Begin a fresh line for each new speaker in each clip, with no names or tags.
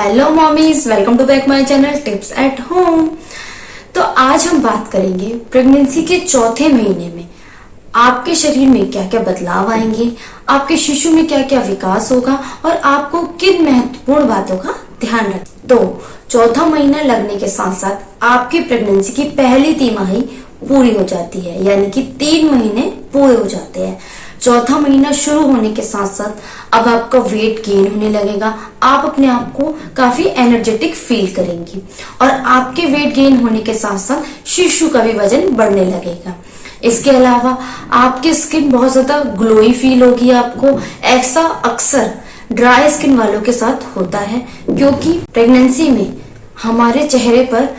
Hello mommies, welcome to back my channel tips at home. तो आज हम बात करेंगे प्रेगनेंसी के चौथे महीने में आपके शरीर में क्या क्या बदलाव आएंगे, आपके शिशु में क्या क्या विकास होगा और आपको किन महत्वपूर्ण बातों का ध्यान रखें। तो चौथा महीना लगने के साथ साथ आपकी प्रेगनेंसी की पहली तिमाही पूरी हो जाती है, यानी कि 3 महीने पूरे हो जाते हैं। चौथा महीना शुरू होने के साथ साथ अब आपका वेट गेन होने लगेगा। आप अपने आप को काफी एनर्जेटिक फील करेंगी और आपके वेट गेन होने के साथ साथ शिशु का भी वजन बढ़ने लगेगा। इसके अलावा आपकी स्किन बहुत ज्यादा ग्लोई फील होगी आपको। ऐसा अक्सर ड्राई स्किन वालों के साथ होता है, क्योंकि प्रेगनेंसी में हमारे चेहरे पर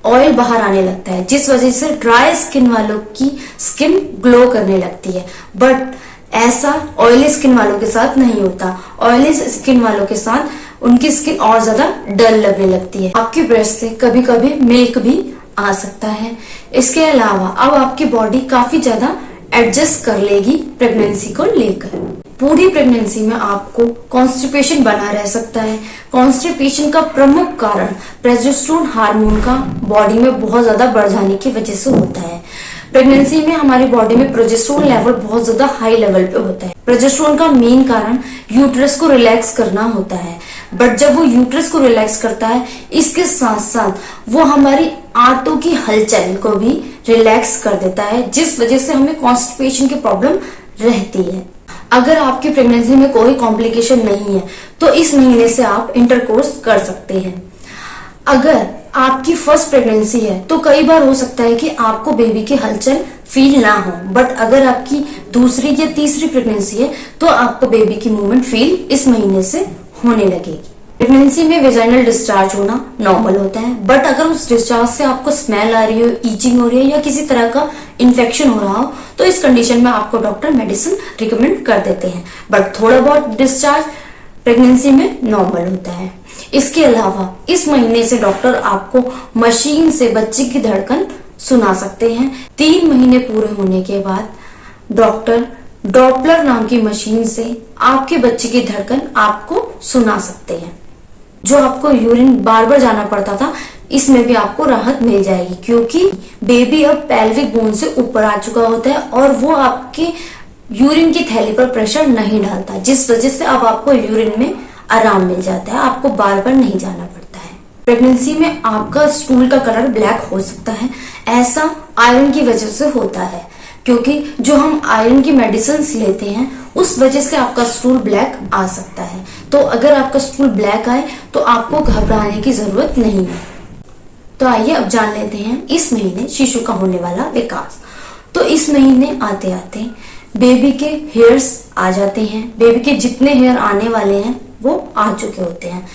ऑयल बाहर आने लगता है, जिस वजह से ड्राई स्किन वालों की स्किन ग्लो करने लगती है। बट ऐसा ऑयली स्किन वालों के साथ नहीं होता। ऑयली स्किन वालों के साथ उनकी स्किन और ज्यादा डल लगने लगती है। आपकी ब्रेस्ट से कभी कभी मिल्क भी आ सकता है। इसके अलावा अब आपकी बॉडी काफी ज्यादा एडजस्ट कर लेगी प्रेगनेंसी को लेकर। पूरी प्रेगनेंसी में आपको कॉन्स्टिपेशन बना रह सकता है। कॉन्स्टिपेशन का प्रमुख कारण प्रोजेस्टेरोन हार्मोन का बॉडी में बहुत ज्यादा बढ़ जाने की वजह से होता है। प्रेगनेंसी में हमारी बॉडी में प्रोजेस्टेरोन लेवल बहुत ज्यादा हाई लेवल पे होता है। प्रोजेस्टेरोन का मेन कारण यूट्रस को रिलैक्स करना होता है, बट जब वो यूट्रस को रिलैक्स करता है, इसके साथ साथ वो हमारी आंतों की हलचल को भी रिलैक्स कर देता है, जिस वजह से हमें कॉन्स्टिपेशन की प्रॉब्लम रहती है। अगर आपकी प्रेगनेंसी में कोई कॉम्प्लिकेशन नहीं है तो इस महीने से आप इंटरकोर्स कर सकते हैं। अगर आपकी फर्स्ट प्रेगनेंसी है तो कई बार हो सकता है कि आपको बेबी की हलचल फील ना हो, बट अगर आपकी दूसरी या तीसरी प्रेगनेंसी है तो आपको बेबी की मूवमेंट फील इस महीने से होने लगेगी। प्रेगनेंसी में वेजाइनल डिस्चार्ज होना नॉर्मल होता है, बट अगर उस डिस्चार्ज से आपको स्मेल आ रही हो, ईचिंग हो रही है या किसी तरह का इन्फेक्शन हो रहा हो, तो इस कंडीशन में आपको डॉक्टर मेडिसिन रिकमेंड कर देते हैं। बट थोड़ा बहुत डिस्चार्ज प्रेगनेंसी में नॉर्मल होता है। इसके अलावा इस महीने से डॉक्टर आपको मशीन से बच्चे की धड़कन सुना सकते हैं। 3 महीने पूरे होने के बाद डॉक्टर डॉपलर नाम की मशीन से आपके बच्चे की धड़कन आपको सुना सकते हैं। जो आपको यूरिन बार बार जाना पड़ता था, इसमें भी आपको राहत मिल जाएगी, क्योंकि बेबी अब पेल्विक बोन से ऊपर आ चुका होता है और वो आपके यूरिन की थैली पर प्रेशर नहीं डालता, जिस वजह से अब आपको यूरिन में आराम मिल जाता है, आपको बार बार नहीं जाना पड़ता है। प्रेगनेंसी में आपका स्टूल का कलर ब्लैक हो सकता है। ऐसा आयरन की वजह से होता है, क्योंकि जो हम आयरन की मेडिसिन लेते हैं उस वजह से आपका स्टूल ब्लैक आ सकता है। तो अगर आपका स्टूल ब्लैक आए तो आपको घबराने की जरूरत नहीं है। तो आइए अब जान लेते हैं इस महीने शिशु का होने वाला विकास। तो इस महीने आते आते बेबी के हेयर्स आ जाते हैं। बेबी के जितने हेयर आने वाले हैं वो आ चुके होते हैं।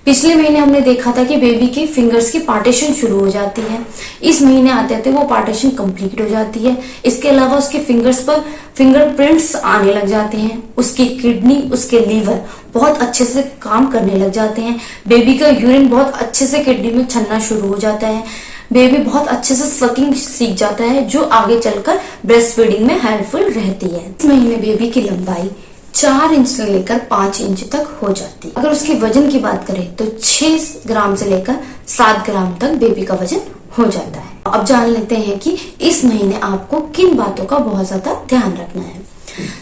पिछले महीने हमने देखा था कि बेबी के फिंगर्स की पार्टीशन शुरू हो जाती है। इस महीने आते आते वो पार्टीशन कंप्लीट हो जाती है। इसके अलावा उसके फिंगर्स पर फिंगरप्रिंट्स आने लग जाते हैं। उसकी किडनी, उसके लीवर बहुत अच्छे से काम करने लग जाते हैं। बेबी का यूरिन बहुत अच्छे से किडनी में छनना शुरू हो जाता है। बेबी बहुत अच्छे से सकिंग सीख जाता है, जो आगे चलकर ब्रेस्ट फीडिंग में हेल्पफुल रहती है। इस महीने बेबी की लंबाई 4 इंच से लेकर 5 इंच तक हो जाती है। अगर उसके वजन की बात करें तो 6 ग्राम से लेकर 7 ग्राम तक बेबी का वजन हो जाता है। अब जान लेते हैं कि इस महीने आपको किन बातों का बहुत ज्यादा ध्यान रखना है।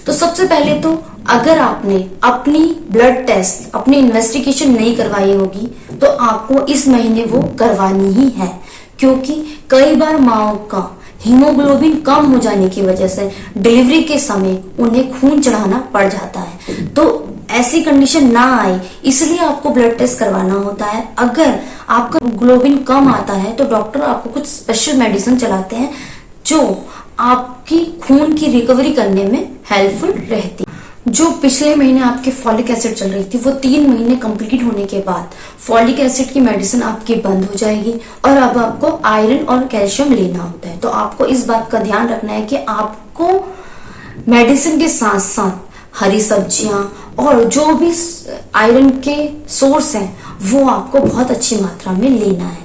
तो सबसे पहले तो अगर आपने अपनी ब्लड टेस्ट, अपनी इन्वेस्टिगेशन नहीं करवाई होगी तो आपको इस महीने वो करवानी ही है, क्योंकि कई बार माओ का हीमोग्लोबिन कम हो जाने की वजह से डिलीवरी के समय उन्हें खून चढ़ाना पड़ जाता है। तो ऐसी कंडीशन ना आए, इसलिए आपको ब्लड टेस्ट करवाना होता है। अगर आपका ग्लोबिन कम आता है तो डॉक्टर आपको कुछ स्पेशल मेडिसिन चलाते हैं जो आपकी खून की रिकवरी करने में हेल्पफुल रहती है। जो पिछले महीने आपके फॉलिक एसिड चल रही थी, वो 3 महीने कंप्लीट होने के बाद फॉलिक एसिड की मेडिसिन आपकी बंद हो जाएगी और अब आपको आयरन और कैल्शियम लेना होता है। तो आपको इस बात का ध्यान रखना है कि आपको मेडिसिन के साथ साथ हरी सब्जियां और जो भी आयरन के सोर्स हैं वो आपको बहुत अच्छी मात्रा में लेना है,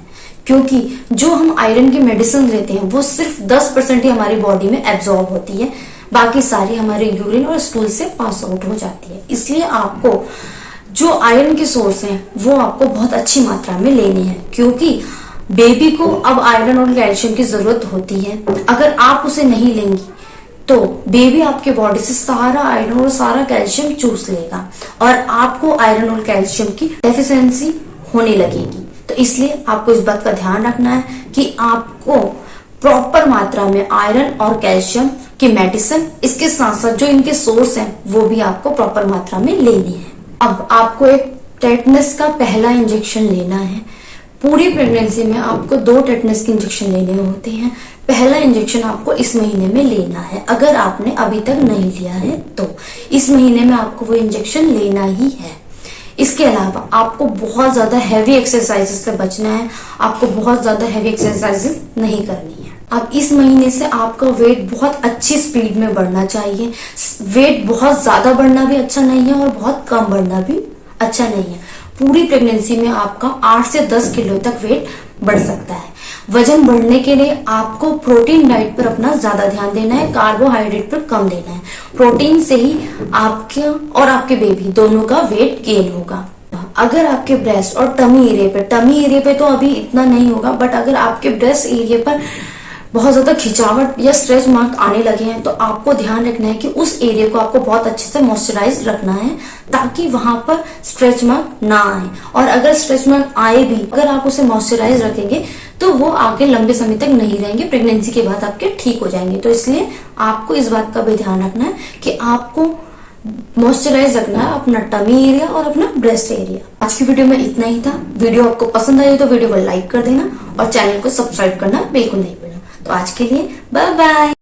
क्योंकि जो हम आयरन की मेडिसिन लेते हैं वो सिर्फ 10% ही हमारी बॉडी में एब्जॉर्ब होती है, बाकी सारी हमारे यूरिन और स्टूल से पास आउट हो जाती है। इसलिए आपको जो आयरन के सोर्स हैं वो आपको बहुत अच्छी मात्रा में लेने हैं, क्योंकि बेबी को अब आयरन और कैल्शियम की जरूरत होती है। अगर आप उसे नहीं लेंगी तो बेबी आपके बॉडी से सारा आयरन और सारा कैल्शियम चूस लेगा और आपको आयरन और कैल्शियम की डेफिशिएंसी होने लगेगी। तो इसलिए आपको इस बात का ध्यान रखना है कि आपको प्रॉपर मात्रा में आयरन और कैल्शियम की मेडिसिन, इसके साथ साथ जो इनके सोर्स हैं वो भी आपको प्रॉपर मात्रा में लेनी है। अब आपको एक टेटनस का पहला इंजेक्शन लेना है। पूरी प्रेगनेंसी में आपको 2 टेटनस के इंजेक्शन लेने होते हैं। पहला इंजेक्शन आपको इस महीने में लेना है। अगर आपने अभी तक नहीं लिया है तो इस महीने में आपको वो इंजेक्शन लेना ही है। इसके अलावा आपको बहुत ज्यादा हैवी एक्सरसाइजेस से बचना है। आपको बहुत ज्यादा हैवी एक्सरसाइजेस नहीं करनी है। अब इस महीने से आपका वेट बहुत अच्छी स्पीड में बढ़ना चाहिए। वेट बहुत ज्यादा बढ़ना भी अच्छा नहीं है और बहुत कम बढ़ना भी अच्छा नहीं है। पूरी प्रेगनेंसी में आपका 8 से 10 किलो तक वेट बढ़ सकता है। वजन बढ़ने के लिए आपको प्रोटीन डाइट पर अपना ज्यादा ध्यान देना है, कार्बोहाइड्रेट पर कम देना है। प्रोटीन से ही आपके और आपके बेबी दोनों का वेट गेन होगा। अगर आपके ब्रेस्ट और टमी एरिया पे तो अभी इतना नहीं होगा, बट अगर आपके ब्रेस्ट एरिया पर बहुत ज्यादा खिंचावट या स्ट्रेच मार्क आने लगे हैं तो आपको ध्यान रखना है कि उस एरिया को आपको बहुत अच्छे से मॉइस्चराइज रखना है ताकि वहां पर स्ट्रेच मार्क ना आए। और अगर स्ट्रेच मार्क आए भी, अगर आप उसे मॉइस्चराइज रखेंगे तो वो आगे लंबे समय तक नहीं रहेंगे, प्रेगनेंसी के बाद आपके ठीक हो जाएंगे। तो इसलिए आपको इस बात का भी ध्यान रखना है कि आपको मॉइस्चराइज रखना है अपना टमी एरिया और अपना ब्रेस्ट एरिया। आज की वीडियो में इतना ही था। वीडियो आपको पसंद आई तो वीडियो को लाइक कर देना और चैनल को सब्सक्राइब करना बिल्कुल नहीं भूलना। तो आज के लिए बाय बाय।